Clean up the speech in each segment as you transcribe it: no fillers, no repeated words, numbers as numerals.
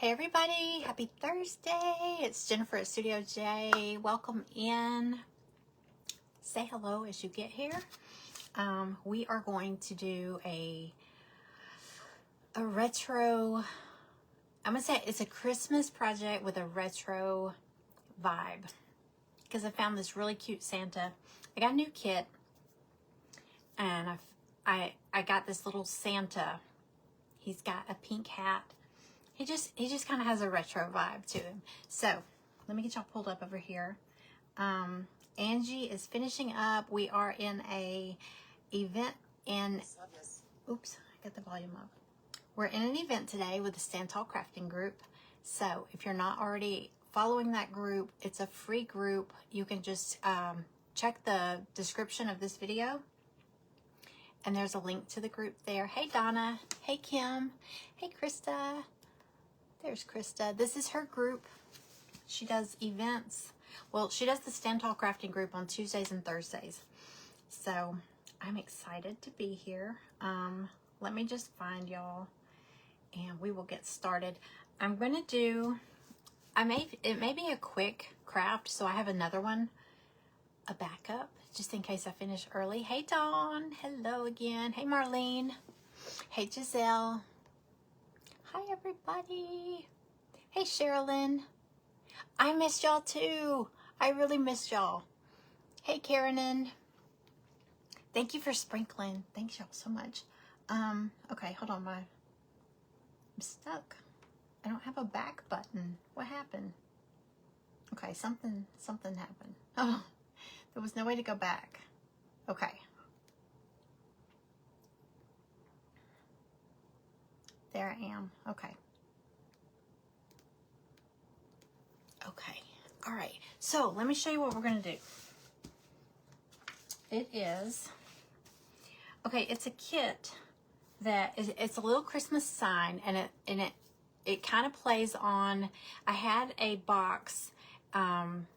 Hey everybody, happy Thursday. It's Jennifer at Studio J. Welcome in. Say hello as you get here. We are going to do a retro, I'm gonna say it's a Christmas project with a retro vibe, because I found this really cute Santa. I got a new kit and I got this little Santa. He's got a pink hat. He just kind of has a retro vibe to him. So let me get y'all pulled up over here. Angie is finishing up. We are in a event in, oops, I got the volume up. We're in an event today with the Thursday Crafting group. So if you're not already following that group, it's a free group. You can just check the description of this video, and there's a link to the group there. Hey Donna, hey Kim, hey Krista. There's Krista. This is her group. She does events. Well, she does the Stand Tall Crafting group on Tuesdays and Thursdays. So I'm excited to be here. Let me just find y'all and we will get started. I'm going to do, it may be a quick craft, so I have another one, a backup, just in case I finish early. Hey Dawn, hello again. Hey Marlene. Hey Giselle. Hi everybody. Hey Sherilyn. I missed y'all too. I really missed y'all. Hey Karen. Thank you for sprinkling. Thanks y'all so much. Okay, hold on. I'm stuck. I don't have a back button. What happened? Okay, something happened. Oh, there was no way to go back. Okay. There I am. Okay. Okay. All right. So let me show you what we're going to do. It is, okay, it's a kit that is, it's a little Christmas sign, and it kind of plays on, I had a box,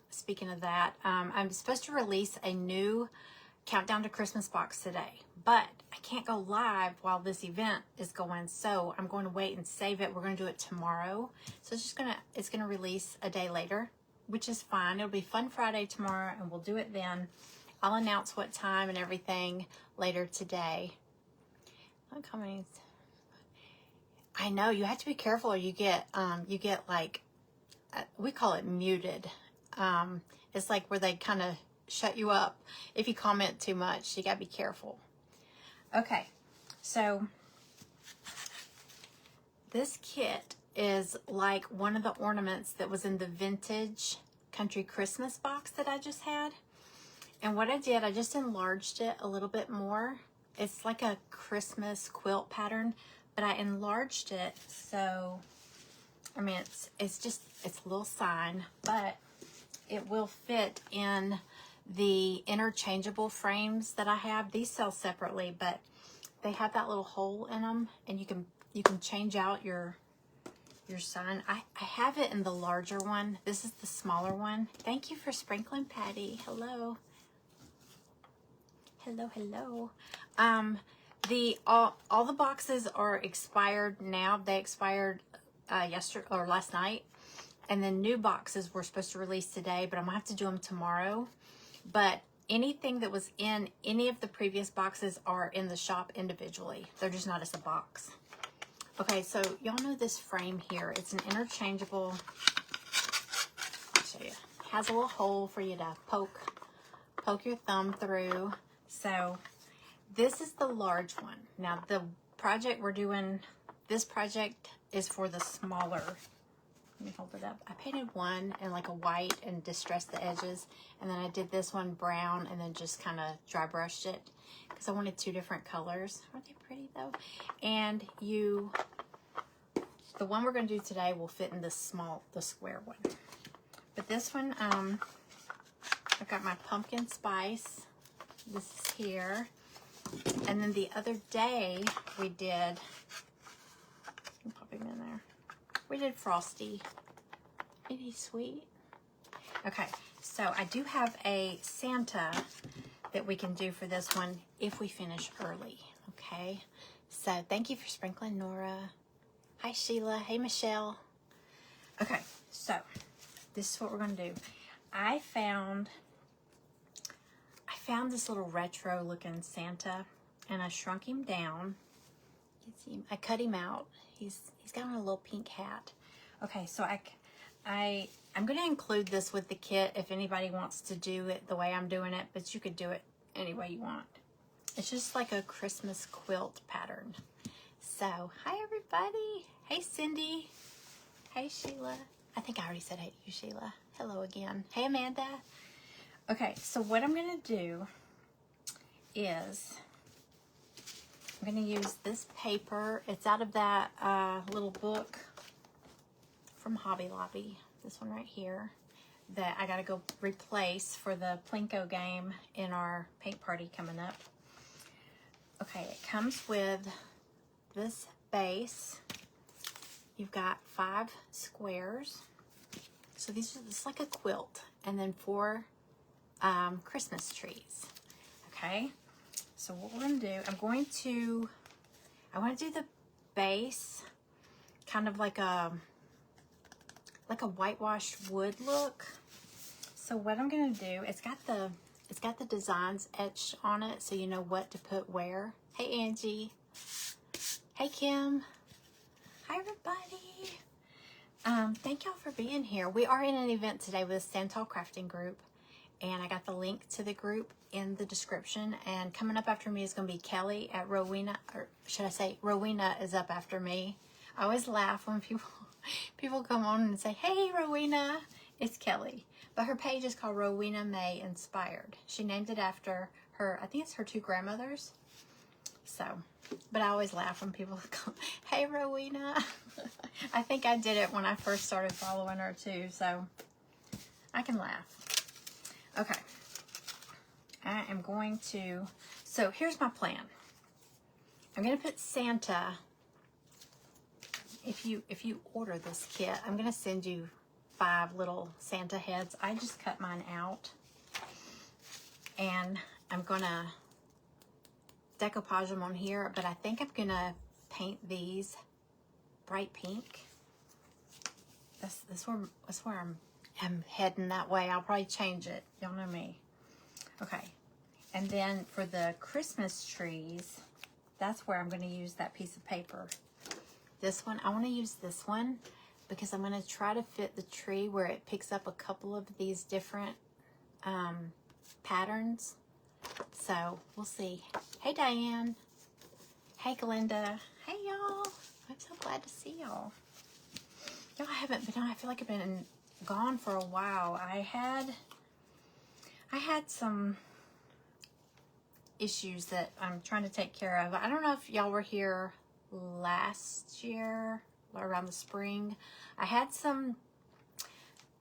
speaking of that, I'm supposed to release a new Countdown to Christmas box today, but I can't go live while this event is going, so I'm going to wait and save it. We're going to do it tomorrow, so it's gonna release a day later, which is fine. It'll be Fun Friday tomorrow, and we'll do it then. I'll announce what time and everything later today. Look how many. I know you have to be careful, or you get like, we call it muted. It's like where they kind of shut you up if you comment too much. You gotta be careful. Okay, so this kit is like one of the ornaments that was in the vintage country Christmas box that I just had. And what I did, I just enlarged it a little bit more. It's like a Christmas quilt pattern, but I enlarged it, so I mean it's a little sign, but it will fit in the interchangeable frames that I have. These sell separately, but they have that little hole in them, and you can change out your sign. I have it in the larger one. This is the smaller one. Thank you for sprinkling, Patty. Hello. Hello. All the boxes are expired now. They expired yesterday or last night, and then new boxes we're supposed to release today, but I'm gonna have to do them tomorrow. But anything that was in any of the previous boxes are in the shop individually. They're just not as a box. Okay, so y'all know this frame here. It's an interchangeable. I'll show you. It has a little hole for you to poke your thumb through. So this is the large one. Now the project we're doing, this project is for the smaller. Let me hold it up. I painted one in like a white and distressed the edges, and then I did this one brown and then just kind of dry brushed it because I wanted two different colors. Aren't they pretty though? And the one we're going to do today will fit in the square one. But this one, I've got my pumpkin spice. This is here. And then the other day we did, I'll pop him in there. We did Frosty. Isn't he sweet? Okay, so I do have a Santa that we can do for this one if we finish early, okay? So thank you for sprinkling, Nora. Hi, Sheila. Hey, Michelle. Okay, so this is what we're gonna do. I found this little retro looking Santa, and I shrunk him down. You can see him. I cut him out. He's got on a little pink hat. Okay, so I'm gonna include this with the kit if anybody wants to do it the way I'm doing it, but you could do it any way you want. It's just like a Christmas quilt pattern. So, hi everybody. Hey Cindy. Hey Sheila. I think I already said hey to you, Sheila. Hello again. Hey Amanda. Okay, so what I'm gonna do is I'm gonna use this paper. It's out of that little book from Hobby Lobby. This one right here that I gotta go replace for the Plinko game in our paint party coming up. Okay, it comes with this base. You've got 5 squares. So it's like a quilt, and then 4 Christmas trees. Okay, so what we're gonna do, I want to do the base kind of like a whitewashed wood look. So what I'm gonna do, it's got the designs etched on it, so you know what to put where. Hey Angie. Hey Kim. Hi everybody. Thank y'all for being here. We are in an event today with the Santal Crafting Group, and I got the link to the group in the description. And coming up after me is going to be Kelly at Rowena, or should I say Rowena is up after me. I always laugh when people come on and say, hey Rowena, it's Kelly. But her page is called Rowena Mae Inspired. She named it after her, I think it's her 2 grandmothers. So, but I always laugh when people come, hey Rowena. I think I did it when I first started following her too, so I can laugh. Okay. I am going to, so here's my plan. I'm going to put Santa, if you order this kit, I'm going to send you 5 little Santa heads. I just cut mine out, and I'm going to decoupage them on here, but I think I'm going to paint these bright pink. That's where I'm heading that way. I'll probably change it. Y'all know me. Okay. And then for the Christmas trees, that's where I'm going to use that piece of paper. This one, I want to use this one because I'm going to try to fit the tree where it picks up a couple of these different patterns. So we'll see. Hey Diane. Hey Glinda. Hey y'all. I'm so glad to see y'all. Y'all haven't been on. I feel like I've been gone for a while. I had some issues that I'm trying to take care of. I don't know if y'all were here last year or around the spring. I had some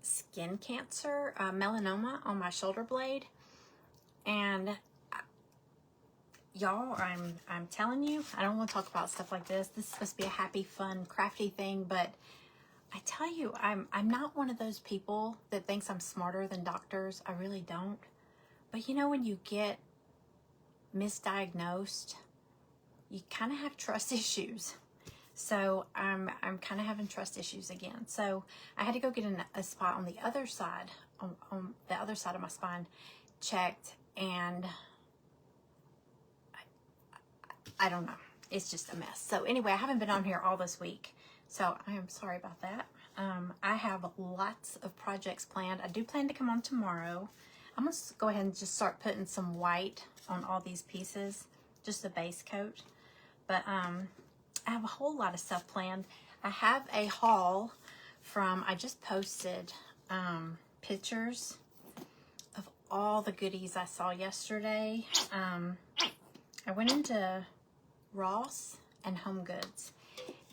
skin cancer, melanoma on my shoulder blade, and y'all, I'm telling you, I don't want to talk about stuff like this. This is supposed to be a happy, fun, crafty thing, but I tell you, I'm not one of those people that thinks I'm smarter than doctors. I really don't. But you know, when you get misdiagnosed, you kind of have trust issues. So I'm kind of having trust issues again. So I had to go get a spot on the other side, on the other side of my spine, checked, and I don't know. It's just a mess. So anyway, I haven't been on here all this week, so I am sorry about that. I have lots of projects planned. I do plan to come on tomorrow. I'm going to go ahead and just start putting some white on all these pieces, just a base coat. But I have a whole lot of stuff planned. I have a haul from, I just posted pictures of all the goodies I saw yesterday. I went into Ross and Home Goods,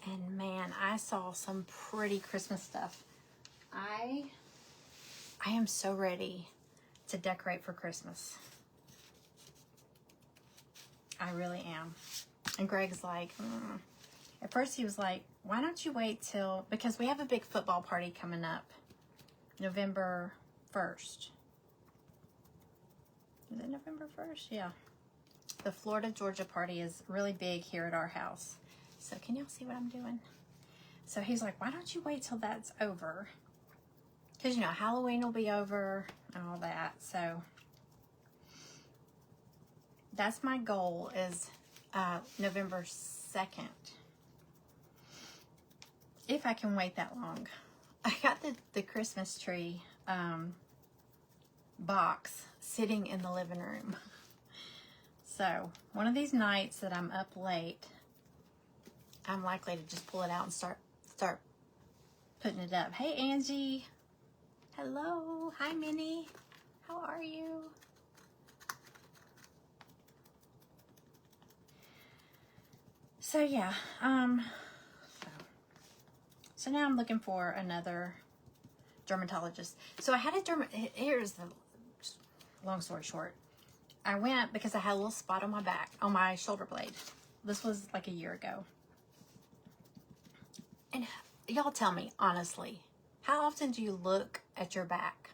and man, I saw some pretty Christmas stuff. I am so ready to decorate for Christmas. I really am. And Greg's like, At first he was like, why don't you wait till, because we have a big football party coming up, November 1st. Is it November 1st? Yeah. The Florida Georgia party is really big here at our house. So can y'all see what I'm doing? So he's like, why don't you wait till that's over? Because, you know, Halloween will be over and all that. So that's my goal, is November 2nd. If I can wait that long. I got the Christmas tree box sitting in the living room. So one of these nights that I'm up late, I'm likely to just pull it out and start putting it up. Hey, Angie. Hello. Hi, Minnie. How are you? So yeah, so now I'm looking for another dermatologist. So I had a here's the long story short. I went because I had a little spot on my back, on my shoulder blade. This was like a year ago. And y'all tell me, honestly, how often do you look at your back?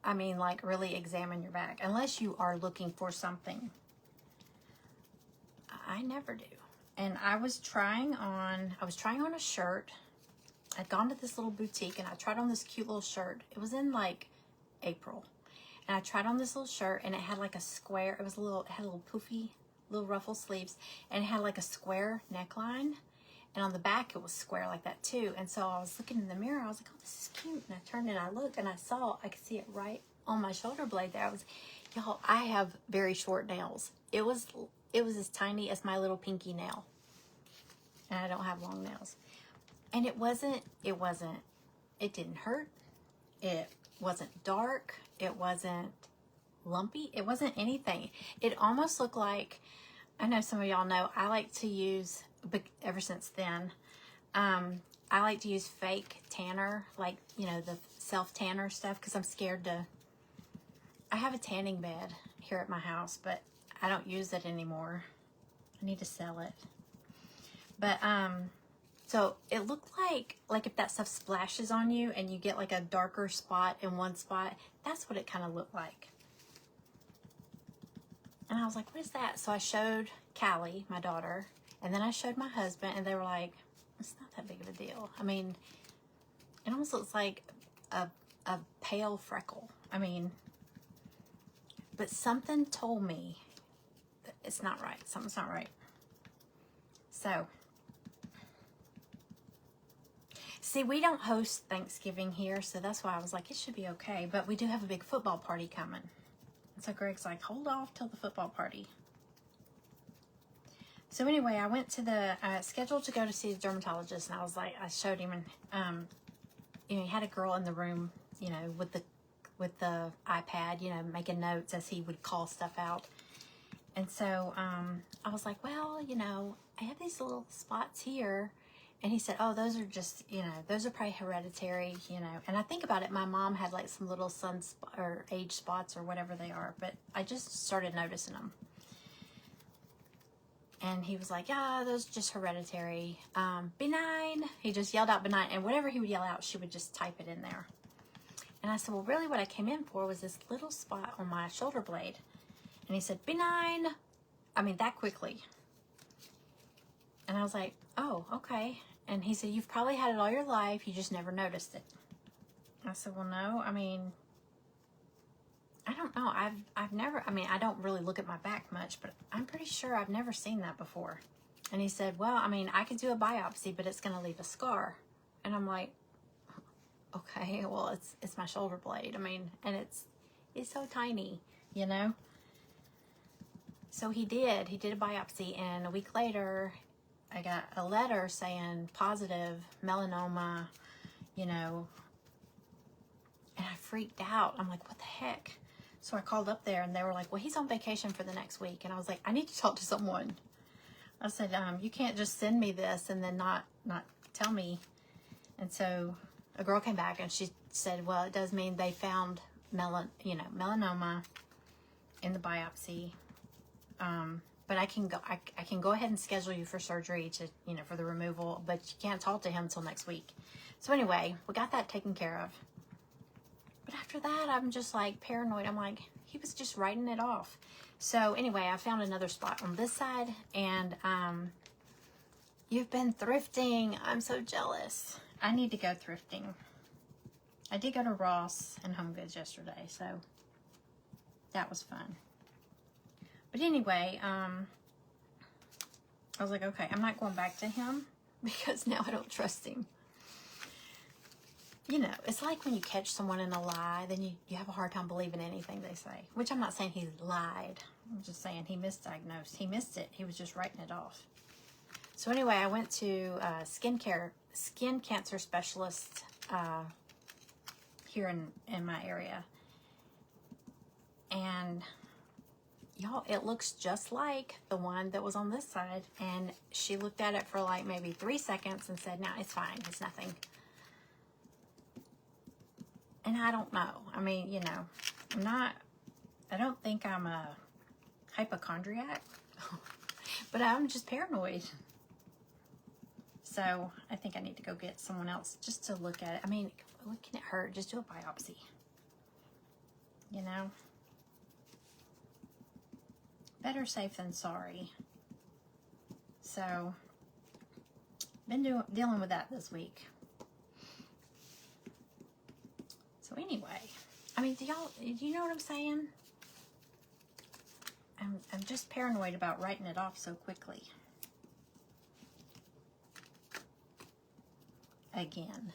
I mean, like, really examine your back, unless you are looking for something. I never do. And I was trying on a shirt. I'd gone to this little boutique and I tried on this cute little shirt. It was in like April. And I tried on this little shirt and it had like a square, it had a little poofy, little ruffle sleeves, and it had like a square neckline. And on the back it was square like that too. And so I was looking in the mirror, I was like, oh, this is cute. And I turned and I looked and I could see it right on my shoulder blade there. Y'all, I have very short nails. It was as tiny as my little pinky nail. And I don't have long nails. And it didn't hurt. It wasn't dark. It wasn't lumpy. It wasn't anything. It almost looked like, I know some of y'all know, I like to use, but ever since then, I like to use fake tanner, like, you know, the self-tanner stuff, because I'm scared to, I have a tanning bed here at my house, but I don't use it anymore. I need to sell it. But, so it looked like if that stuff splashes on you and you get like a darker spot in one spot, that's what it kind of looked like. And I was like, what is that? So I showed Callie, my daughter, and then I showed my husband, and they were like, it's not that big of a deal. I mean, it almost looks like a pale freckle. I mean, but something told me that it's not right. Something's not right. So, see, we don't host Thanksgiving here, so that's why I was like, it should be okay. But we do have a big football party coming. And so Greg's like, hold off till the football party. So anyway, I went to the, scheduled to go to see the dermatologist, and I was like, I showed him, and, you know, he had a girl in the room, you know, with the iPad, you know, making notes as he would call stuff out. And so, I was like, well, you know, I have these little spots here. And he said, oh, those are just, you know, those are probably hereditary, you know. And I think about it, my mom had like some little or age spots or whatever they are, but I just started noticing them. And he was like, yeah, those are just hereditary. Benign. He just yelled out benign. And whatever he would yell out, she would just type it in there. And I said, well, really what I came in for was this little spot on my shoulder blade. And he said, benign. I mean, that quickly. And I was like, oh, okay. And he said, you've probably had it all your life. You just never noticed it. I said, well, no. I mean, I don't know. I've never, I mean, I don't really look at my back much, but I'm pretty sure I've never seen that before. And he said, well, I mean, I could do a biopsy, but it's going to leave a scar. And I'm like, okay, well, it's my shoulder blade. I mean, and it's so tiny, you know? So he did a biopsy, and a week later, I got a letter saying positive melanoma, you know, and I freaked out. I'm like, what the heck? So I called up there, and they were like, well, he's on vacation for the next week. And I was like, I need to talk to someone. I said, you can't just send me this and then not tell me. And so a girl came back, and she said, well, it does mean they found melanoma in the biopsy. But I can go ahead and schedule you for surgery to, you know, for the removal, but you can't talk to him until next week. So anyway, we got that taken care of. But after that, I'm just like paranoid. I'm like, he was just writing it off. So anyway, I found another spot on this side, and You've been thrifting. I'm so jealous. I need to go thrifting. I did go to Ross and Home Goods yesterday, so that was fun. But anyway, I was like, okay, I'm not going back to him because now I don't trust him. You know, it's like when you catch someone in a lie, then you have a hard time believing anything they say. Which I'm not saying he lied. I'm just saying he misdiagnosed. He missed it. He was just writing it off. So anyway, I went to skin cancer specialist here in my area. And y'all, it looks just like the one that was on this side. And she looked at it for like maybe 3 seconds and said, no, it's fine. It's nothing. And I don't know. I mean, you know, I don't think I'm a hypochondriac, but I'm just paranoid. So I think I need to go get someone else just to look at it. I mean, what can it hurt? Just do a biopsy, you know? Better safe than sorry. So, been dealing with that this week. So anyway, I mean, do you know what I'm saying? I'm just paranoid about writing it off so quickly. Again.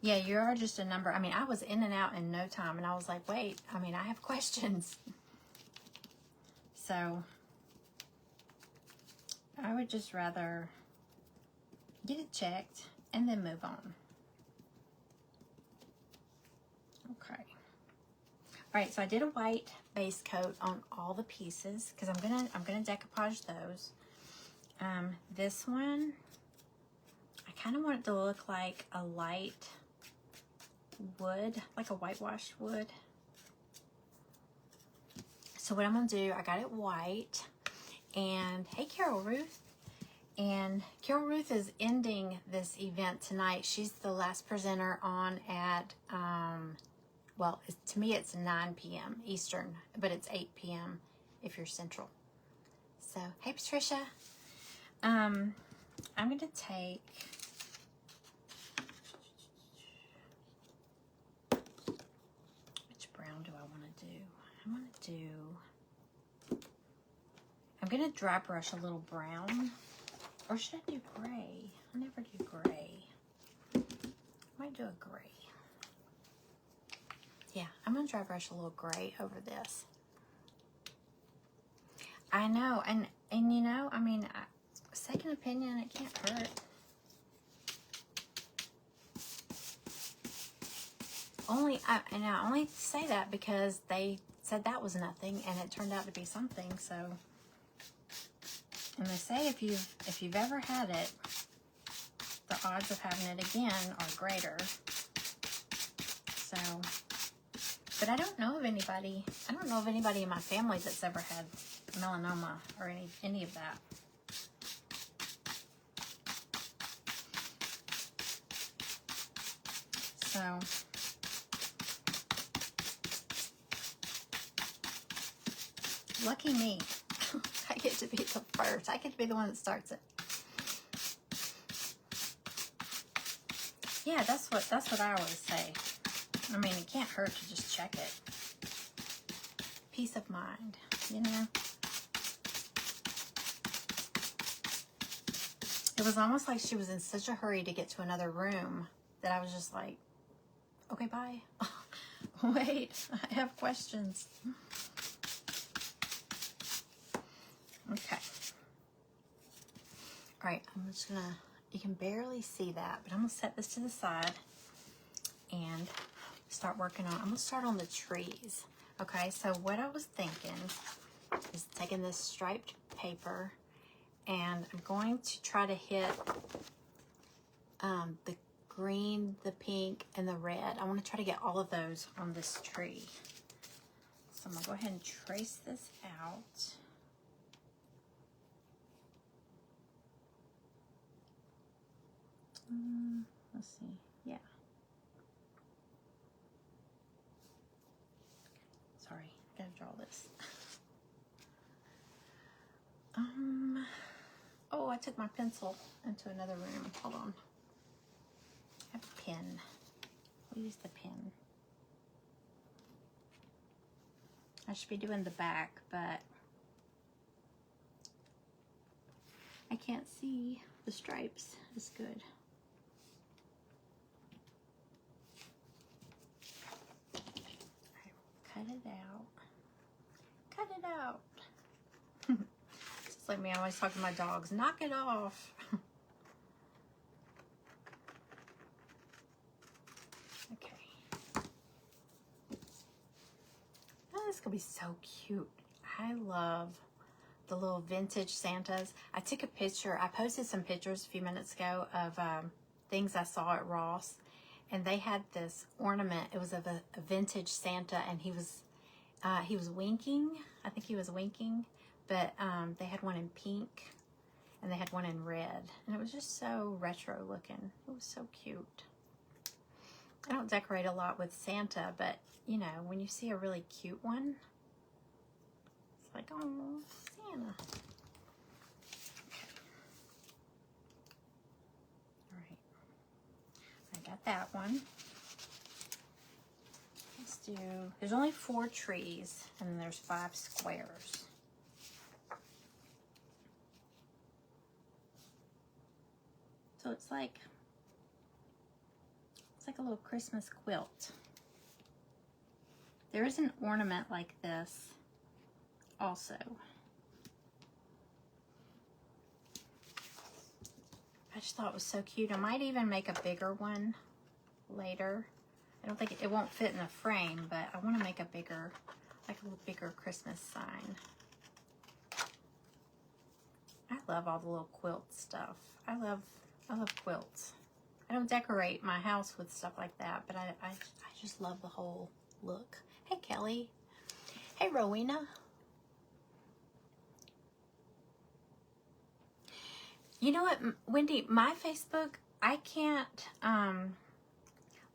Yeah, you are just a number. I mean, I was in and out in no time, and I was like, wait, I mean, I have questions. So, I would just rather get it checked and then move on. Okay. All right, so I did a white base coat on all the pieces because I'm gonna decoupage those. This one, I kind of want it to look like a light wood, like a whitewashed wood. So what I'm gonna do, I got it white, and hey, Carol Ruth. And Carol Ruth is ending this event tonight. She's the last presenter on at well, to me it's 9 p.m. Eastern, but it's 8 p.m. if you're Central. So, hey Patricia. I'm going to take which brown do I want to do? I'm going to dry brush a little brown. Or should I do gray? I never do gray. I might do a gray. Yeah, I'm going to dry brush a little gray over this. I know, and you know, I mean, second opinion, it can't hurt. And I only say that because they said that was nothing, and it turned out to be something. So, and they say if you've ever had it, the odds of having it again are greater. So. But I don't know of anybody in my family that's ever had melanoma or any of that. So, lucky me. I get to be the first. I get to be the one that starts it. Yeah, that's what I always say. I mean, it can't hurt to just check it. Peace of mind, you know? It was almost like she was in such a hurry to get to another room that I was just like, okay, bye. Wait, I have questions. Okay. All right, I'm just gonna, you can barely see that, but I'm gonna set this to the side and start working on, I'm gonna start on the trees. Okay, so what I was thinking is taking this striped paper, and I'm going to try to hit the green, the pink, and the red. I want to try to get all of those on this tree. So I'm gonna go ahead and trace this out. Let's see, yeah. Sorry, gotta draw this. Oh, I took my pencil into another room. Hold on. I have a pen. We'll use the pen. I should be doing the back, but I can't see the stripes as good. Cut it out. Cut it out. It's like me, I always talk to my dogs. Knock it off. Okay. Oh, this is gonna be so cute. I love the little vintage Santas. I took a picture. I posted some pictures a few minutes ago of things I saw at Ross, and they had this ornament. It was of a vintage Santa, and he was winking. I think he was winking, but they had one in pink, and they had one in red, and it was just so retro looking. It was so cute. I don't decorate a lot with Santa, but you know, when you see a really cute one, it's like, oh, Santa. Okay. All right. I got that one. Let's do, there's only 4 trees, and then there's 5 squares. So it's like a little Christmas quilt. There is an ornament like this also. I just thought it was so cute. I might even make a bigger one later. I don't think it won't fit in a frame, but I want to make a bigger, like a little bigger Christmas sign. I love all the little quilt stuff. I love quilts. I don't decorate my house with stuff like that, but I just love the whole look. Hey, Kelly. Hey, Rowena. You know what, Wendy, my Facebook, I can't,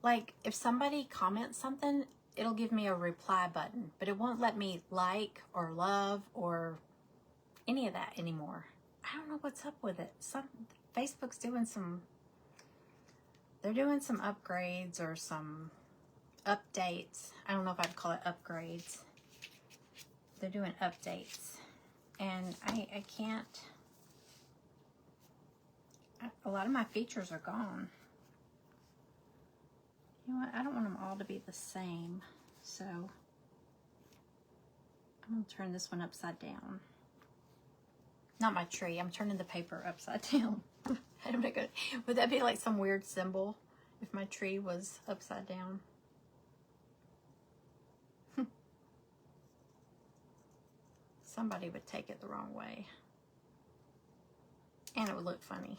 like, if somebody comments something, it'll give me a reply button, but it won't let me like or love or any of that anymore. I don't know what's up with it. Facebook's doing some, they're doing some upgrades or some updates. I don't know if I'd call it upgrades. They're doing updates, and I can't, a lot of my features are gone. You know what, I don't want them all to be the same, so I'm gonna turn this one upside down. Not my tree, I'm turning the paper upside down. Would that be like some weird symbol if my tree was upside down? Somebody would take it the wrong way. And it would look funny.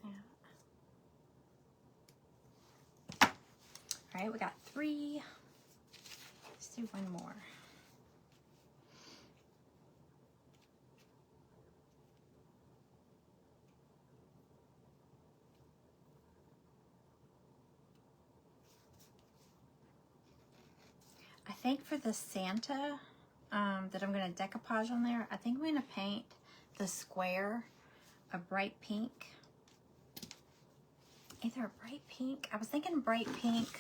Okay. All right, we got 3. Let's do one more. I think for the Santa that I'm going to decoupage on there, I think I'm going to paint the square a bright pink. Either a bright pink. I was thinking bright pink,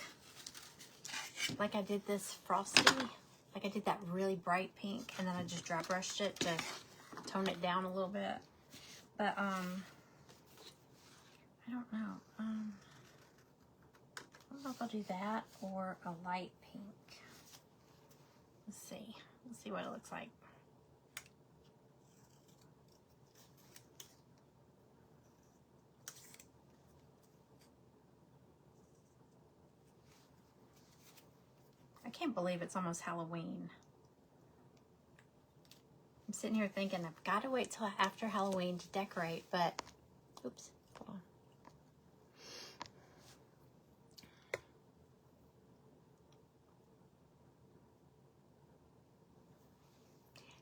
like I did this Frosty. Like I did that really bright pink, and then I just dry brushed it to tone it down a little bit. But I don't know. I don't know if I'll do that or a light pink. Let's see. Let's see what it looks like. I can't believe it's almost Halloween. I'm sitting here thinking I've got to wait till after Halloween to decorate, but oops, hold on.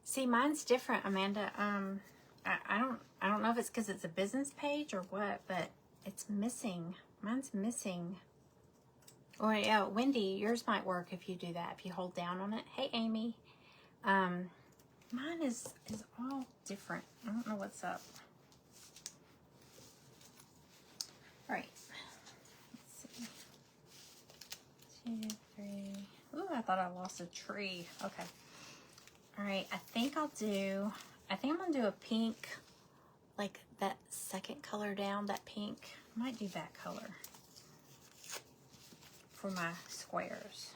See, mine's different, Amanda. I don't know if it's because it's a business page or what, but it's missing. Mine's missing. Or yeah, Wendy, yours might work if you do that. If you hold down on it. Hey, Amy. Mine is all different. I don't know what's up. All right. Let's see. 2, 3. Ooh, I thought I lost a tree. Okay. All right. I think I'm gonna do a pink, like that second color down, that pink. I might do that color for my squares.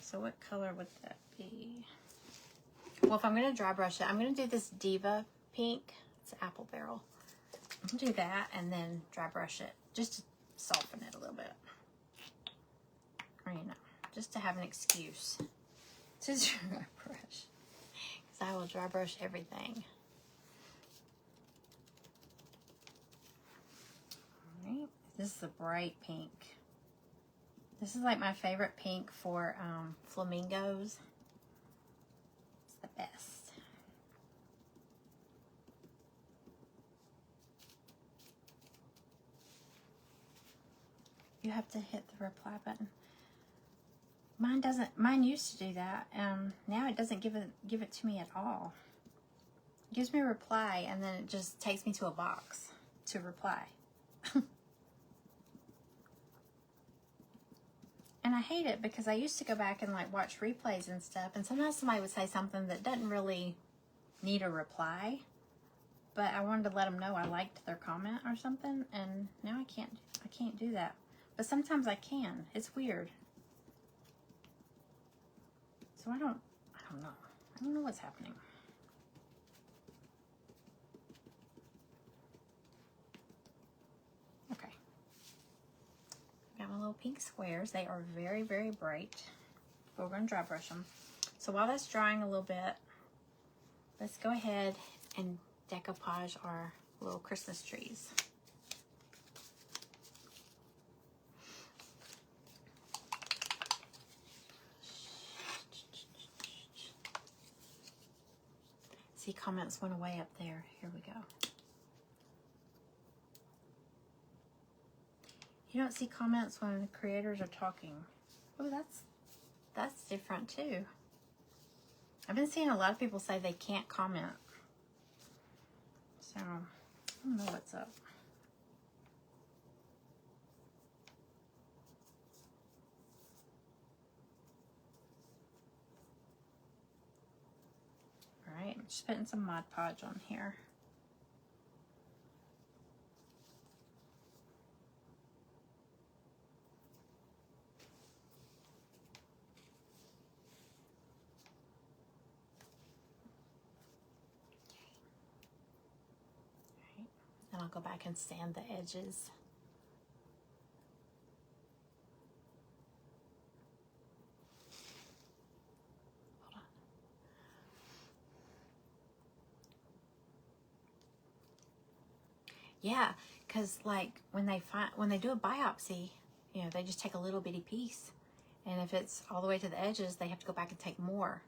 So what color would that be? Well, if I'm going to dry brush it, I'm going to do this Diva pink. It's apple barrel. I'm going to do that and then dry brush it just to soften it a little bit. Or, you know, just to have an excuse to dry brush. Because I will dry brush everything. All right. This is a bright pink. This is like my favorite pink for flamingos. It's the best. You have to hit the reply button. Mine doesn't. Mine used to do that. Now it doesn't give it to me at all. It gives me a reply and then it just takes me to a box to reply. And I hate it because I used to go back and like watch replays and stuff, and sometimes somebody would say something that doesn't really need a reply, but I wanted to let them know I liked their comment or something, and now I can't do that. But sometimes I can. It's weird. So I don't know. I don't know what's happening. Okay. Got my little pink squares. They are very, very bright. But we're going to dry brush them. So while that's drying a little bit, let's go ahead and decoupage our little Christmas trees. See, comments went away up there. Here we go. You don't see comments when the creators are talking. Oh, that's different too. I've been seeing a lot of people say they can't comment. So, I don't know what's up. Alright, I'm just putting some Mod Podge on here. And I'll go back and sand the edges. Hold on. Yeah, because like when they do a biopsy, you know, they just take a little bitty piece. And if it's all the way to the edges, they have to go back and take more.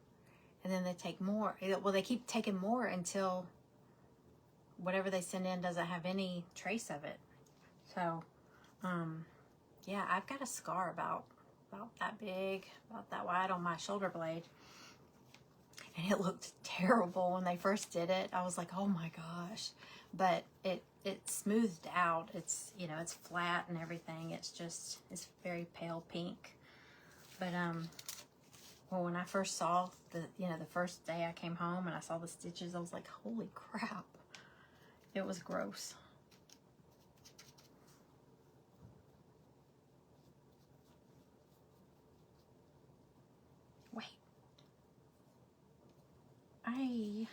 And then they take more. Well, they keep taking more until whatever they send in doesn't have any trace of it. So, yeah, I've got a scar about that big, about that wide on my shoulder blade. And it looked terrible when they first did it. I was like, oh my gosh. But it smoothed out. It's, you know, it's flat and everything. It's very pale pink. But, well, when I first saw the first day I came home and I saw the stitches, I was like, holy crap. It was gross. Wait. I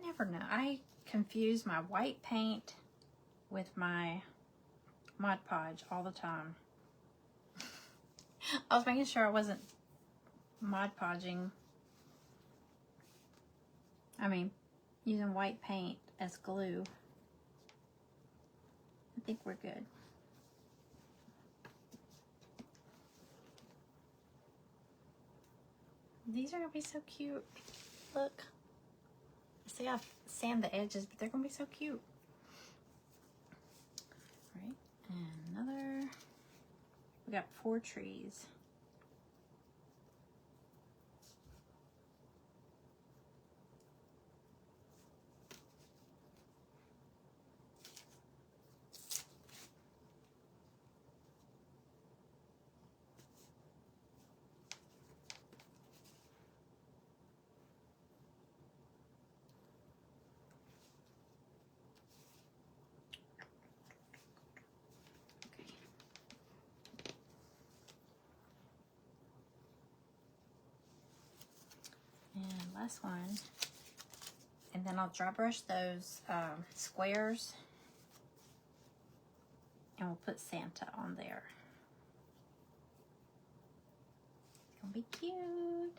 never know. I confuse my white paint with my Mod Podge all the time. I was making sure I wasn't Mod Podging. I mean, using white paint as glue. I think we're good. These are gonna be so cute. Look. See, I've sanded the edges, but they're gonna be so cute. All right, and another. We got 4 trees. last one. And then I'll dry brush those squares. And we'll put Santa on there. It's gonna be cute.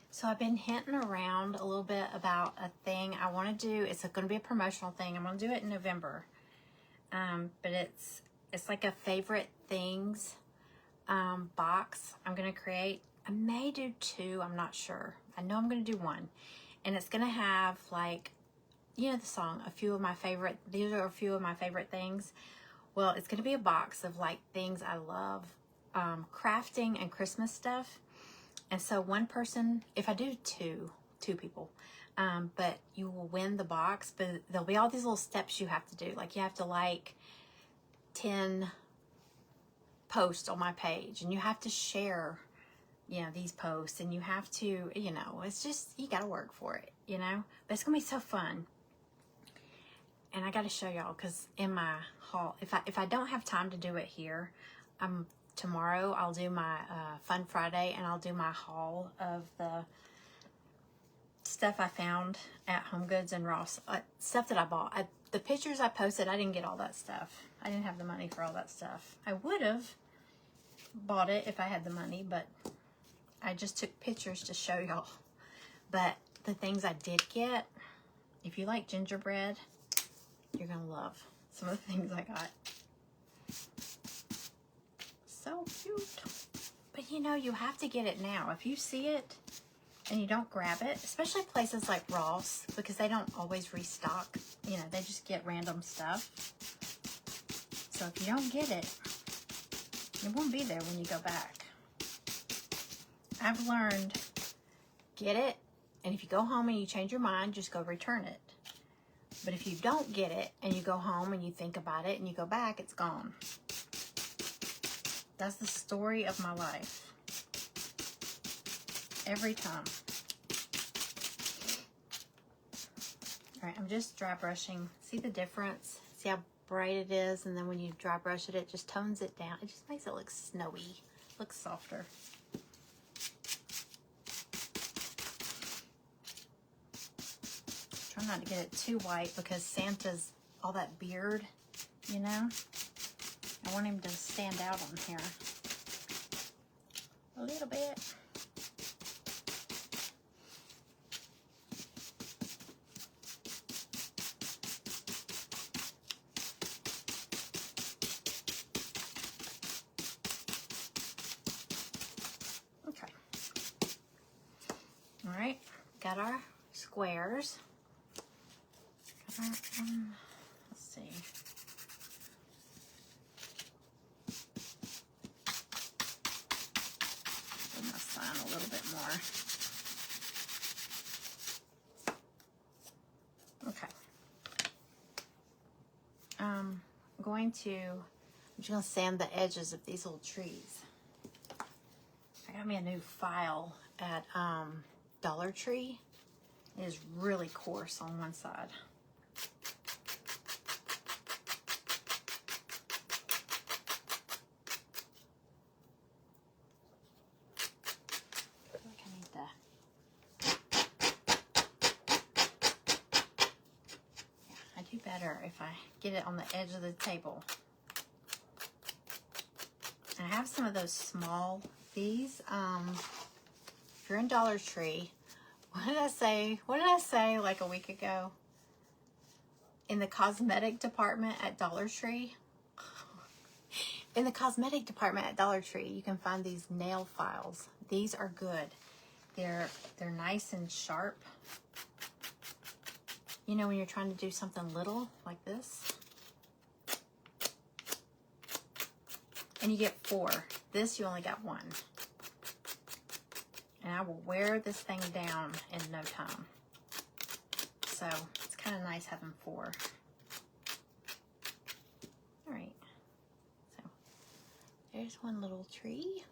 So I've been hinting around a little bit about a thing I want to do. It's going to be a promotional thing. I'm going to do it in November. But it's like a favorite things box I'm going to create. I may do 2. I'm not sure. I know I'm going to do 1. And it's going to have, like, you know the song, these are a few of my favorite things. Well, it's going to be a box of, like, things I love. Crafting and Christmas stuff. And so one person, if I do two people, but you will win the box, but there'll be all these little steps you have to do. Like you have to like 10 posts on my page, and you have to share, you know, these posts, and you have to, you know, it's just, you got to work for it, you know, but it's going to be so fun. And I got to show y'all, because in my haul, if I don't have time to do it here, tomorrow I'll do my Fun Friday, and I'll do my haul of the stuff I found at Home Goods and Ross, stuff that I bought. The pictures I posted, I didn't get all that stuff. I didn't have the money for all that stuff. I would have bought it if I had the money, but I just took pictures to show y'all. But the things I did get, if you like gingerbread, you're gonna love some of the things I got. So cute. But you know, you have to get it now. If you see it and you don't grab it, especially places like Ross, because they don't always restock, you know, they just get random stuff. So if you don't get it, it won't be there when you go back. I've learned, get it, and if you go home and you change your mind, just go return it. But if you don't get it and you go home and you think about it and you go back, it's gone. That's the story of my life. Every time. All right, I'm just dry brushing. See the difference? See how bright it is? And then when you dry brush it, it just tones it down. It just makes it look snowy. Looks softer. Try not to get it too white because Santa's all that beard, you know? I want him to stand out on here a little bit. Okay. All right, got our squares. Got our, let's see. A little bit more. Okay. I'm just going to sand the edges of these little trees. I got me a new file at Dollar Tree. It is really coarse on one side. I do better if I get it on the edge of the table. And I have some of those small, these, if you're in Dollar Tree, what did I say like a week ago? In the cosmetic department at Dollar Tree, in the cosmetic department at Dollar Tree, you can find these nail files. These are good. They're nice and sharp. You know, when you're trying to do something little like this. And you get 4. This, you only got 1. And I will wear this thing down in no time. So, it's kind of nice having 4. All right. So, there's one little tree.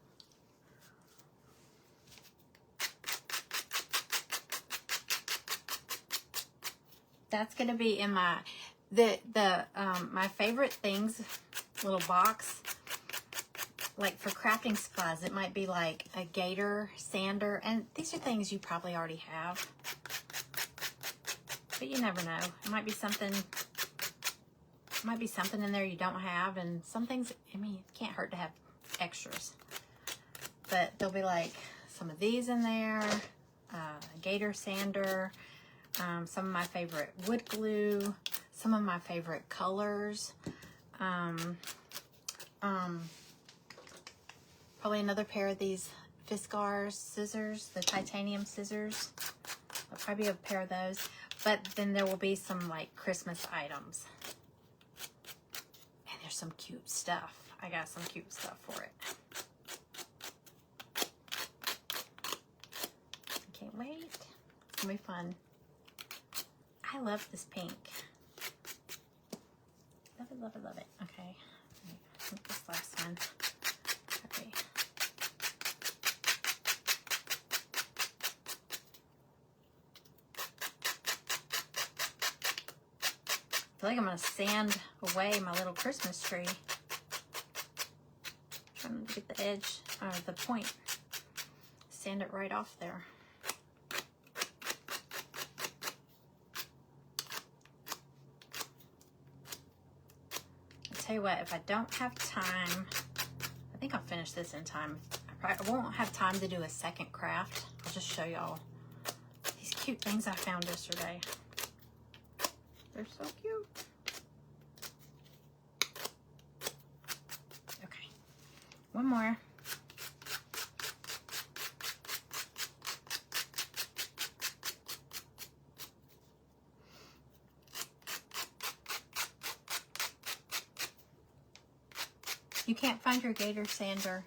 That's going to be in my, my favorite things little box. like for crafting supplies, it might be like a gator sander, and these are things you probably already have, but you never know. It might be something in there you don't have, and some things, I mean, it can't hurt to have extras. But there'll be like some of these in there, a gator sander, some of my favorite wood glue, some of my favorite colors, probably another pair of these Fiskars scissors, the titanium scissors. There'll probably be a pair of those. But then there will be some like Christmas items. And there's some cute stuff. I got some cute stuff for it. I can't wait. It's gonna be fun. I love this pink. Love it, love it, love it. Okay. I think this last one. Okay. I feel like I'm going to sand away my little Christmas tree. Trying to get the edge, or the point. Sand it right off there. I'll tell you what, if I don't have time, I think I'll finish this in time. I won't have time to do a second craft. I'll just show y'all these cute things I found yesterday. They're so cute. Okay, one more. You can't find your gator sander.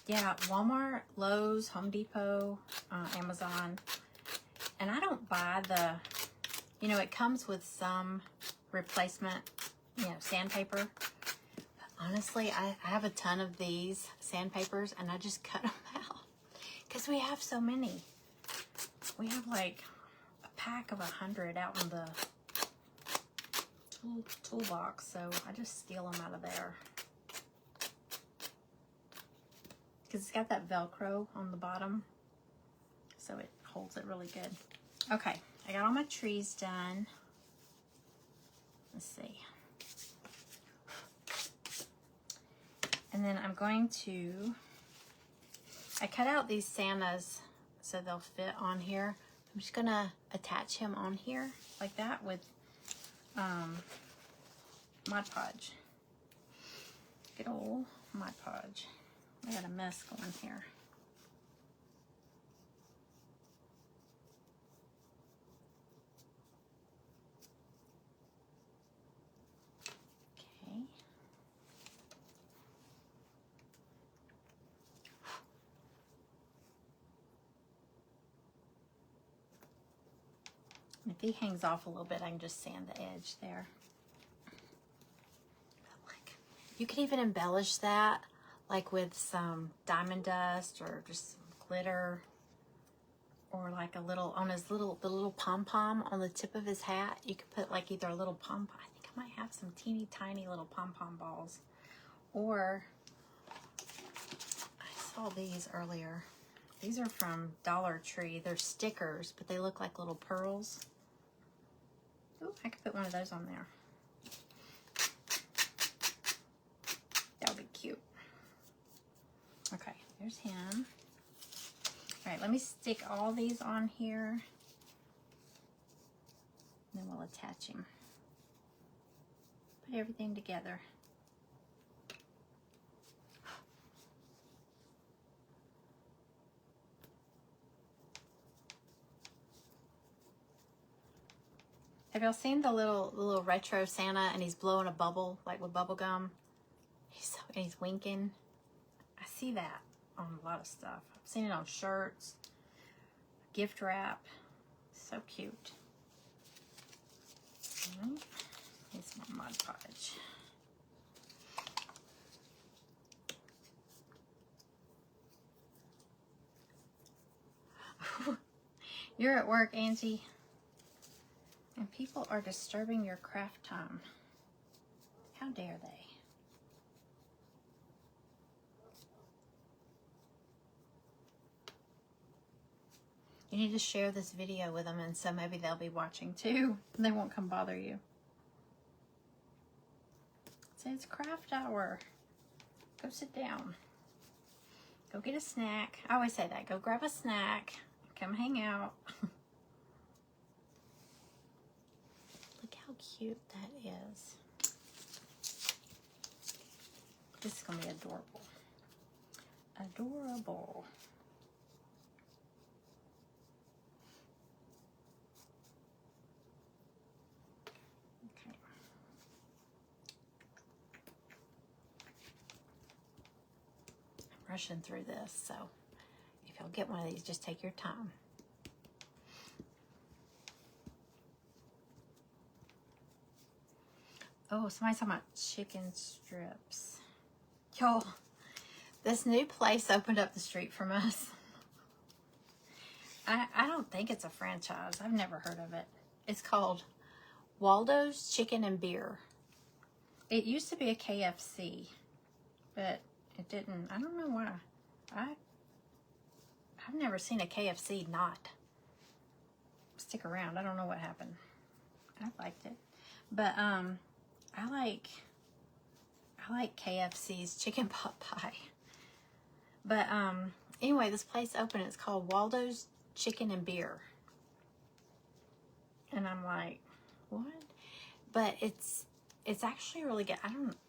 Yeah, Walmart, Lowe's, Home Depot, Amazon. And I don't buy the, you know, it comes with some replacement, you know, sandpaper. But honestly, I have a ton of these sandpapers, and I just cut them out because we have so many. We have like a pack of 100 out in the toolbox, so I just steal them out of there. Because it's got that Velcro on the bottom, so it holds it really good. Okay, I got all my trees done. Let's see. And then I'm going to, I cut out these Santas so they'll fit on here. I'm just gonna attach him on here like that with Mod Podge. Good old Mod Podge. I got a mess going here. Okay. If he hangs off a little bit, I can just sand the edge there. Like, you can even embellish that, like with some diamond dust or just some glitter, or like a little on his the little pom-pom on the tip of his hat. You could put like either a little pom-pom. I think I might have some teeny tiny little pom-pom balls, or I saw these earlier. These are from Dollar Tree. They're stickers, but they look like little pearls. Ooh, I could put one of those on there. That would be cute. Okay, there's him. All right, let me stick all these on here. And then we'll attach him. Put everything together. Have y'all seen the little retro Santa, and he's blowing a bubble like with bubble gum? And he's winking. I see that on a lot of stuff. I've seen it on shirts, gift wrap. So cute. Here's my Mod Podge. You're at work, Angie. And people are disturbing your craft time. How dare they? You need to share this video with them, and so maybe they'll be watching too. They won't come bother you. Say it's craft hour. Go sit down. Go get a snack. I always say that. Go grab a snack. Come hang out. Look how cute that is. This is going to be adorable. Adorable. Okay. I'm rushing through this, so if you'll get one of these, just take your time. Oh, somebody's talking about chicken strips. Y'all, this new place opened up the street from us. I don't think it's a franchise. I've never heard of it. It's called Waldo's Chicken and Beer. It used to be a KFC, but it didn't. I don't know why. I've never seen a KFC not stick around. I don't know what happened. I liked it. But I like KFC's chicken pot pie. But anyway, this place opened. It's called Waldo's Chicken and Beer. And I'm like, what? But it's actually really good.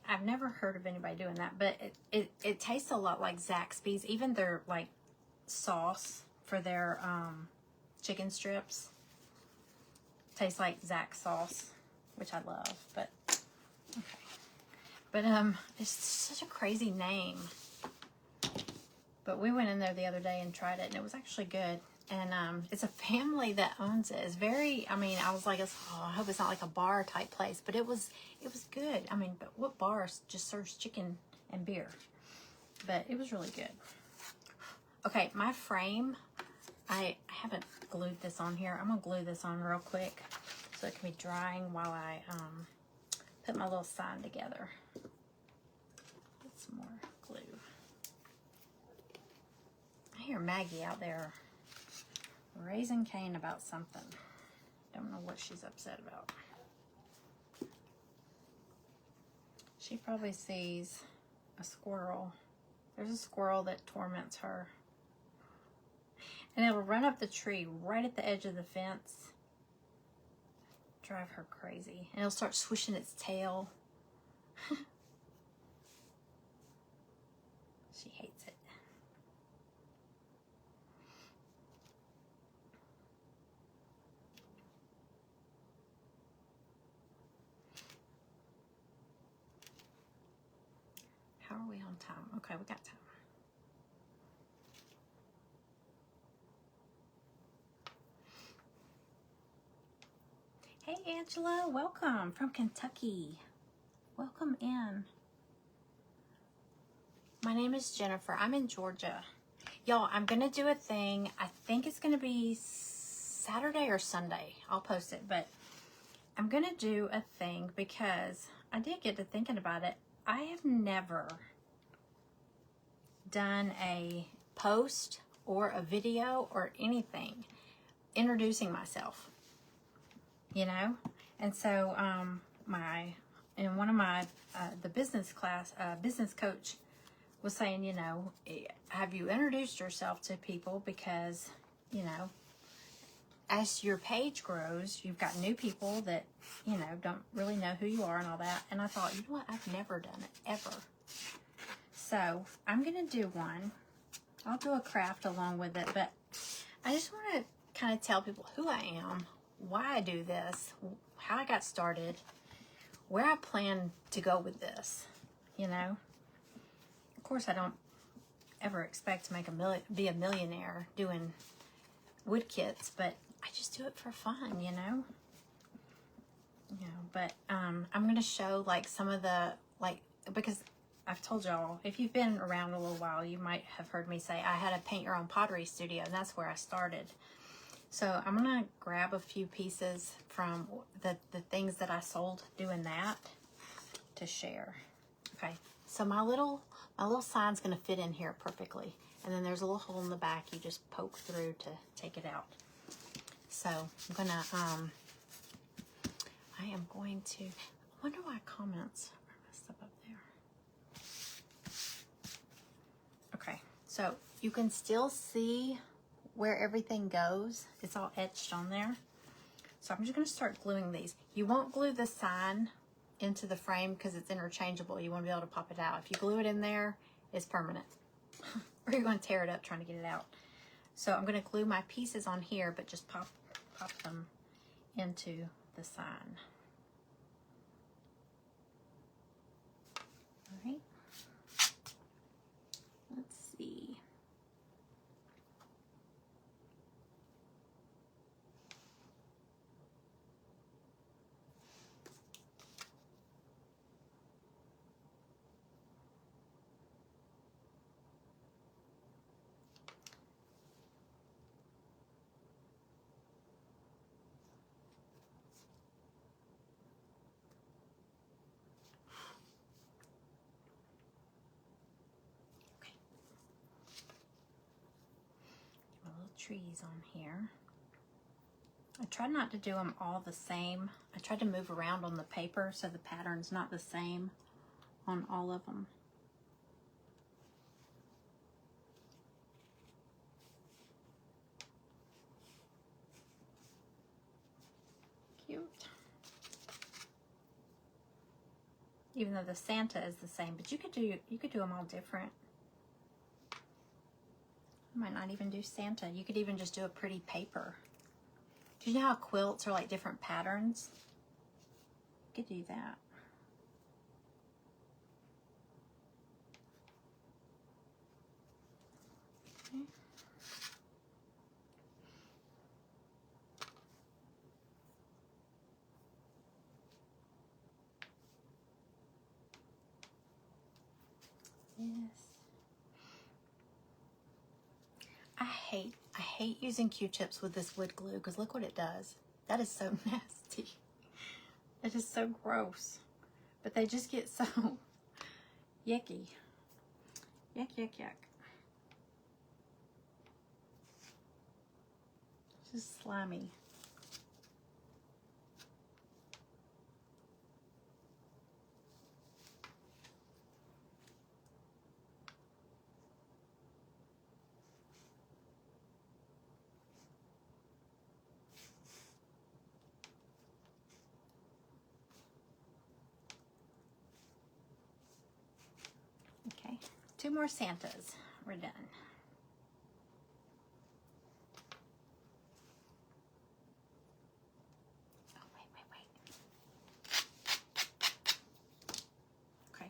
I've never heard of anybody doing that, but it tastes a lot like Zaxby's. Even their like sauce for their chicken strips tastes like Zax sauce, which I love. But okay. But it's such a crazy name. But we went in there the other day and tried it, and it was actually good. And it's a family that owns it. It's very, I mean, I was like, I hope it's not like a bar type place, but it was good. I mean, but what bar just serves chicken and beer? But it was really good. Okay, my frame, I haven't glued this on here. I'm gonna glue this on real quick so it can be drying while I put my little sign together. Get some more glue. I hear Maggie out there raising Cain about something. Don't know what she's upset about. She probably sees a squirrel. There's a squirrel that torments her. And it'll run up the tree right at the edge of the fence. Drive her crazy. And it'll start swishing its tail. She hates it. How are we on time? Okay, we got time. Hey, Angela, welcome from Kentucky. Welcome in. My name is Jennifer. I'm in Georgia. Y'all, I'm going to do a thing. I think it's going to be Saturday or Sunday. I'll post it, but I'm going to do a thing because I did get to thinking about it. I have never done a post or a video or anything introducing myself, you know? And so in one of my the business class, business coach was saying, you know, have you introduced yourself to people? Because, you know, as your page grows, you've got new people that, you know, don't really know who you are and all that. And I thought, you know what? I've never done it, ever. So I'm going to do one. I'll do a craft along with it. But I just want to kind of tell people who I am, why I do this, how I got started, where I plan to go with this, you know. Of course, I don't ever expect to be a millionaire doing wood kits, but I just do it for fun, you know. But I'm going to show like some of the, like, because I've told y'all, if you've been around a little while, you might have heard me say I had a paint your own pottery studio, and that's where I started. So I'm going to grab a few pieces from the things that I sold doing that. to share. Okay, so my little sign's gonna fit in here perfectly. And then there's a little hole in the back you just poke through to take it out. So I'm gonna, I am going to, I wonder why comments are messed up there. Okay, so you can still see where everything goes. It's all etched on there. So I'm just gonna start gluing these. You won't glue the sign into the frame because it's interchangeable. You wanna be able to pop it out. If you glue it in there, it's permanent. Or you're gonna tear it up trying to get it out. So I'm gonna glue my pieces on here, but just pop them into the sign. All right. Let's see. Trees on here. I tried not to do them all the same. I tried to move around on the paper so the pattern's not the same on all of them. Cute. Even though the Santa is the same, but you could do them all different. I might not even do Santa. You could even just do a pretty paper. Do you know how quilts are like different patterns? You could do that. Okay. Yes. I hate using Q-tips with this wood glue because look what it does. That is so nasty. It is so gross. But they just get so yucky. Yuck, yuck, yuck. It's just slimy. Okay, 2 more Santas. We're done. Oh, wait. Okay.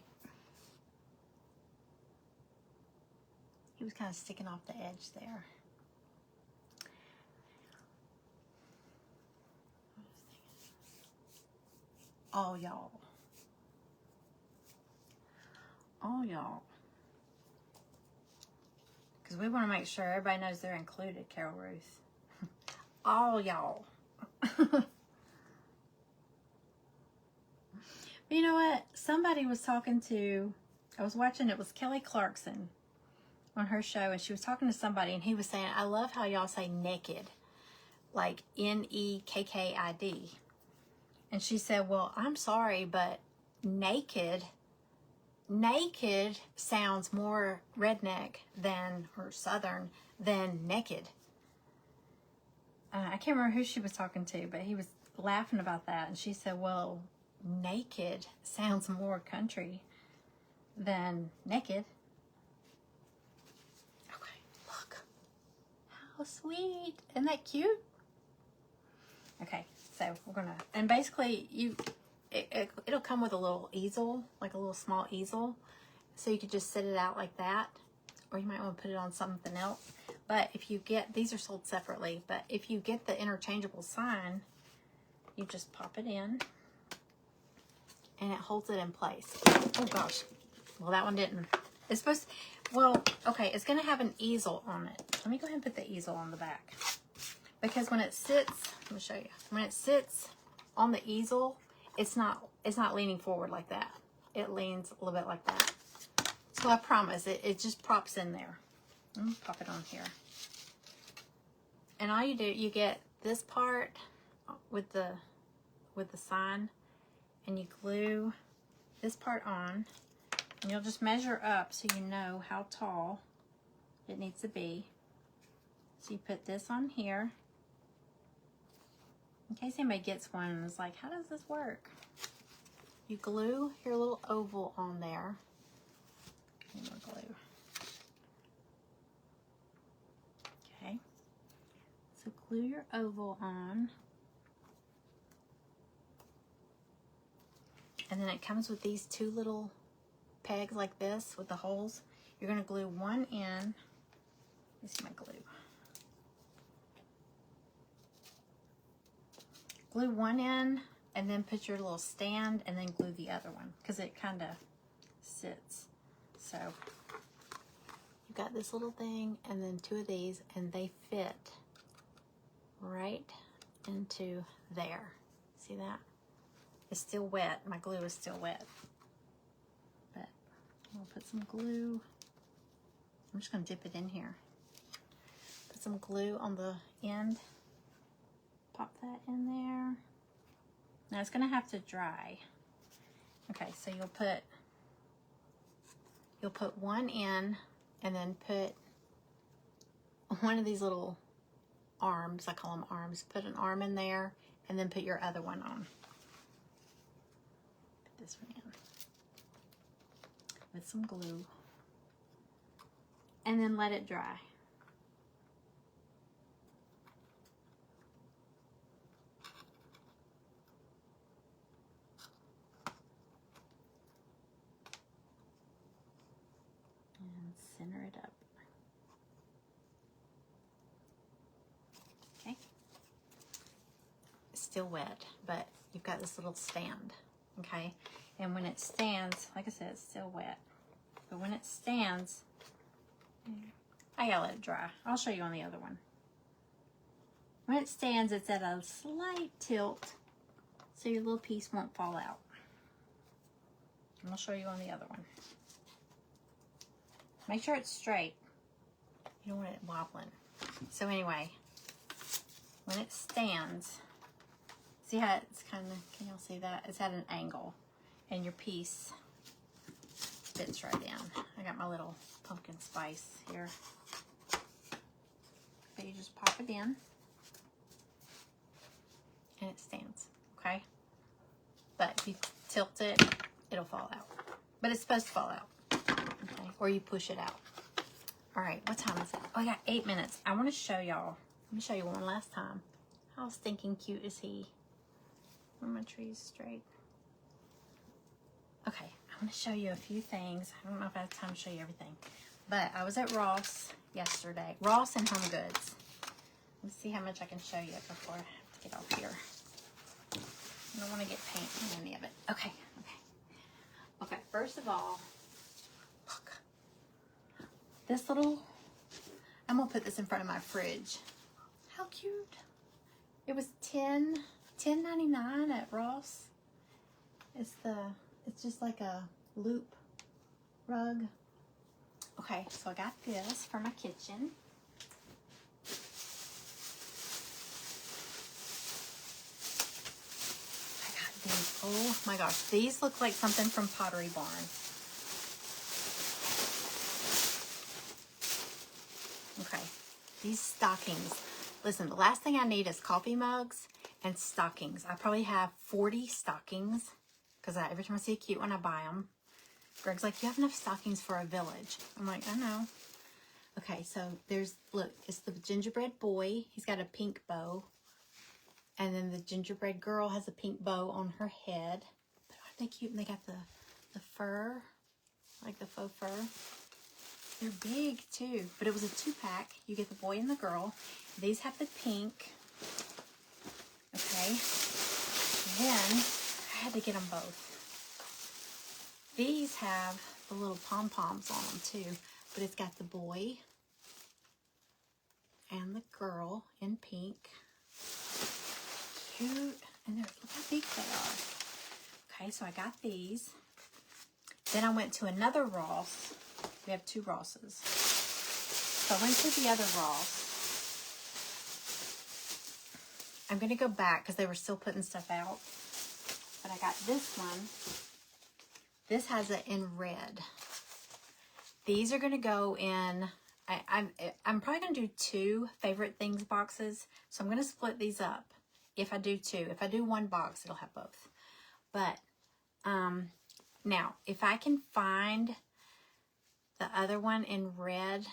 He was kind of sticking off the edge there. Oh, y'all. Oh, y'all. Because we want to make sure everybody knows they're included, Carol Ruth. All y'all. You know what? Somebody was talking to, I was watching, it was Kelly Clarkson on her show, and she was talking to somebody, and he was saying, I love how y'all say naked, like N-E-K-K-I-D. And she said, well, I'm sorry, but naked sounds more redneck than, or southern, than naked. I can't remember who she was talking to, but he was laughing about that. And she said, well, naked sounds more country than naked. Okay, look. How sweet. Isn't that cute? Okay, so we're gonna, and basically it'll come with a little easel, like a little small easel. So you could just set it out like that, or you might want to put it on something else. But if you get, these are sold separately, but if you get the interchangeable sign, you just pop it in and it holds it in place. Oh gosh, well that one didn't. It's supposed to, well, okay, it's gonna have an easel on it. Let me go ahead and put the easel on the back. Because when it sits, let me show you. When it sits on the easel, it's not leaning forward like that. it leans a little bit like that. So I promise, it just props in there. I'm gonna pop it on here. And all you do, you get this part with the sign, and you glue this part on, and you'll just measure up so you know how tall it needs to be. So you put this on here. In case anybody gets one and is like, how does this work? You glue your little oval on there. More glue. Okay. So glue your oval on. And then it comes with these two little pegs like this with the holes. You're going to glue one in. This is my glue. Glue one in and then put your little stand and then glue the other one because it kind of sits. So you've got this little thing and then two of these, and they fit right into there. See that? It's still wet. My glue is still wet. But I'll put some glue. I'm just going to dip it in here. Put some glue on the end. Pop that in there. Now it's going to have to dry. Okay, so you'll put one in and then put one of these little arms, I call them arms. Put an arm in there and then put your other one on. Put this one in with some glue and then let it dry. Center it up. Okay. It's still wet, but you've got this little stand. Okay. And when it stands, like I said, it's still wet. But when it stands, I gotta let it dry. I'll show you on the other one. When it stands, it's at a slight tilt, so your little piece won't fall out. And I'll show you on the other one. Make sure it's straight. You don't want it wobbling. So anyway, when it stands, see how it's kind of, can y'all see that? It's at an angle and your piece fits right in. I got my little pumpkin spice here. But you just pop it in and it stands, okay? But if you tilt it, it'll fall out. But it's supposed to fall out. Okay, or you push it out. All right, what time is it? Oh, I got 8 minutes. I want to show y'all. Let me show you one last time. How stinking cute is he? Are my trees straight? Okay, I want to show you a few things. I don't know if I have time to show you everything. But I was at Ross yesterday. Ross and Home Goods. Let me see how much I can show you before I have to get off here. I don't want to get paint on any of it. Okay, okay. Okay, first of all, look. This little, I'm going to put this in front of my fridge. How cute. It was $10.99 at Ross. It's just like a loop rug. Okay, so I got this for my kitchen. I got these. Oh my gosh, these look like something from Pottery Barn. Okay, these stockings. Listen, the last thing I need is coffee mugs and stockings. I probably have 40 stockings because every time I see a cute one, I buy them. Greg's like, you have enough stockings for a village. I'm like, I know. Okay, so there's, look, it's the gingerbread boy. He's got a pink bow. And then the gingerbread girl has a pink bow on her head. But aren't they cute? And they got the fur, like the faux fur. They're big too, but it was a 2-pack. You get the boy and the girl. These have the pink. Okay. Then I had to get them both. These have the little pom-poms on them too, but it's got the boy and the girl in pink. Cute. And look how big they are. Okay, so I got these. Then I went to another Ross. We have 2 Rosses. So I went to the other Ross. I'm going to go back because they were still putting stuff out. But I got this one. This has it in red. These are going to go in... I'm probably going to do 2 favorite things boxes. So I'm going to split these up. If I do 2. If I do 1 box, it'll have both. But... now, if I can find the other one in red,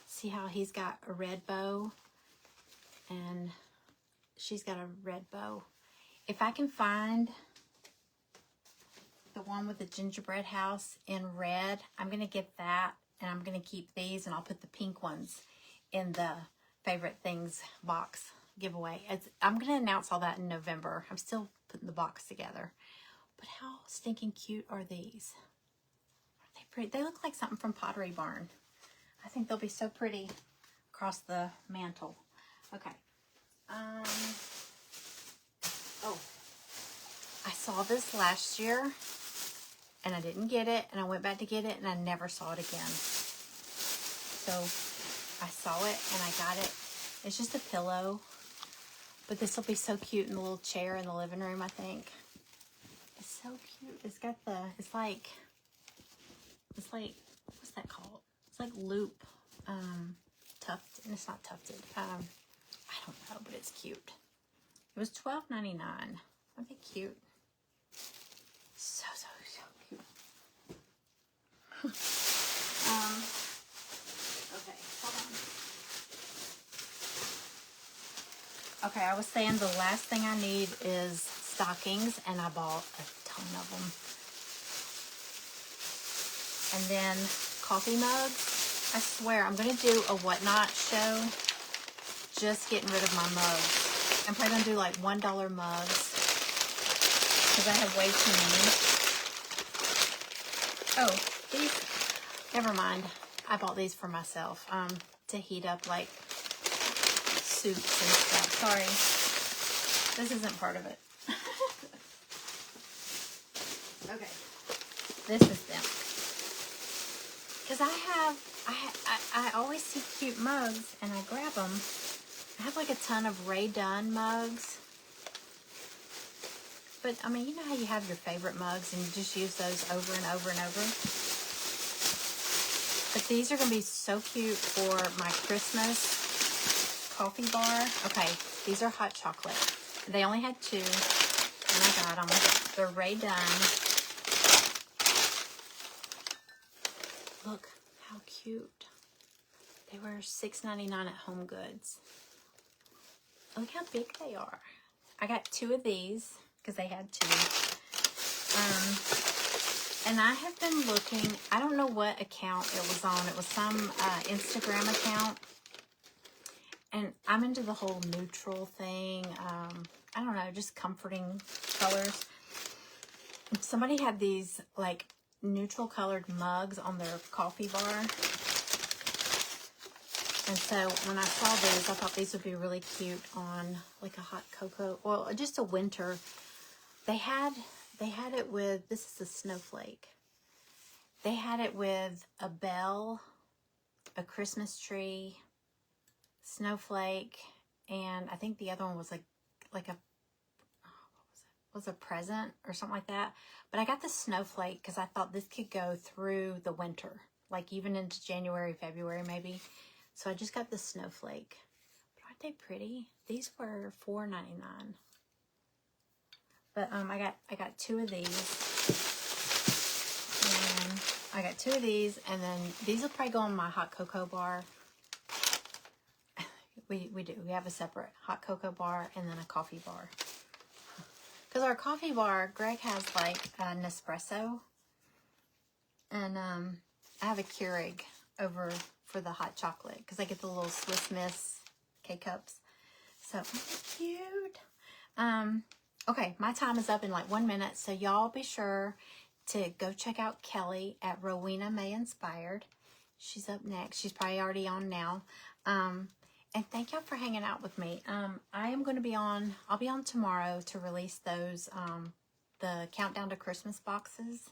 see how he's got a red bow and she's got a red bow. If I can find the one with the gingerbread house in red, I'm going to get that and I'm going to keep these and I'll put the pink ones in the favorite things box giveaway. I'm going to announce all that in November. I'm still putting the box together. But how stinking cute are these? Aren't they pretty? They look like something from Pottery Barn. I think they'll be so pretty across the mantle. Okay. Oh, I saw this last year and I didn't get it and I went back to get it and I never saw it again. So I saw it and I got it. It's just a pillow, but this will be so cute in the little chair in the living room, I think. It's so cute. It's got the, it's like, what's that called? It's like loop, tufted, and it's not tufted. I don't know, but it's cute. It was $12.99. Aren't they cute? So cute. Okay, hold on. Okay, I was saying the last thing I need is stockings, and I bought a ton of them. And then coffee mugs. I swear, I'm going to do a whatnot show just getting rid of my mugs. I'm probably going to do like $1 mugs because I have way too many. Oh, these, never mind. I bought these for myself to heat up like soups and stuff. Sorry, this isn't part of it. Okay, this is them. Because I always see cute mugs and I grab them. I have like a ton of Ray Dunn mugs. But I mean, you know how you have your favorite mugs and you just use those over and over and over. But these are going to be so cute for my Christmas coffee bar. Okay, these are hot chocolate. They only had 2 and I got them. They're Ray Dunn. Look how cute. They were $6.99 at Home Goods. Look how big they are. I got 2 of these because they had 2. And I have been looking, I don't know what account it was on. It was some Instagram account. And I'm into the whole neutral thing. I don't know, just comforting colors. Somebody had these like neutral colored mugs on their coffee bar. And so when I saw these, I thought these would be really cute on like a hot cocoa, well, just a winter. They had it with, this is a snowflake. They had it with a bell, a Christmas tree, snowflake, and I think the other one was like a, what was it? Was a present or something like that. But I got the snowflake because I thought this could go through the winter, like even into January, February maybe. So I just got the snowflake. But aren't they pretty? These were $4.99. But I got 2 of these. And I got 2 of these, and then these will probably go on my hot cocoa bar. We do. We have a separate hot cocoa bar and then a coffee bar. Because our coffee bar, Greg has like a Nespresso. And I have a Keurig over for the hot chocolate. Because I get the little Swiss Miss K-Cups. So, cute. Okay, my time is up in like 1 minute. So y'all be sure to go check out Kelly at Rowena Mae Inspired. She's up next. She's probably already on now. And thank y'all for hanging out with me. I am going to be on, I'll be on tomorrow to release those, the Countdown to Christmas boxes.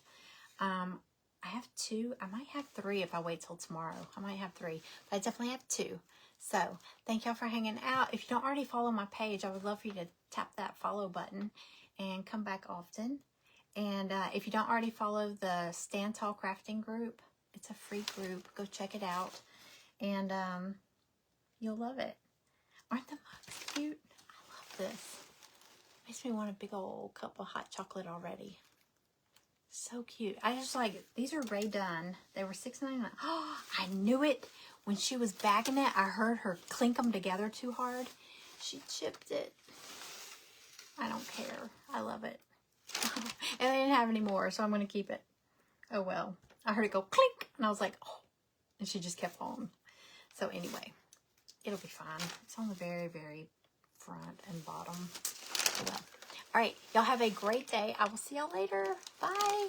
I have 2. I might have 3 if I wait till tomorrow. I might have 3, but I definitely have 2. So thank y'all for hanging out. If you don't already follow my page, I would love for you to tap that follow button and come back often. And if you don't already follow the Stand Tall Crafting group, it's a free group. Go check it out. And you'll love it. Aren't the mugs cute? I love this. Makes me want a big old cup of hot chocolate already. So cute. I just like, these are Ray Dunn. They were $6.99. Oh, I knew it. When she was bagging it, I heard her clink them together too hard. She chipped it. I don't care. I love it. And I didn't have any more, so I'm going to keep it. Oh, well. I heard it go clink, and I was like, oh. And she just kept on. So anyway, it'll be fine. It's on the very, very front and bottom. Oh, well. All right. Y'all have a great day. I will see y'all later. Bye.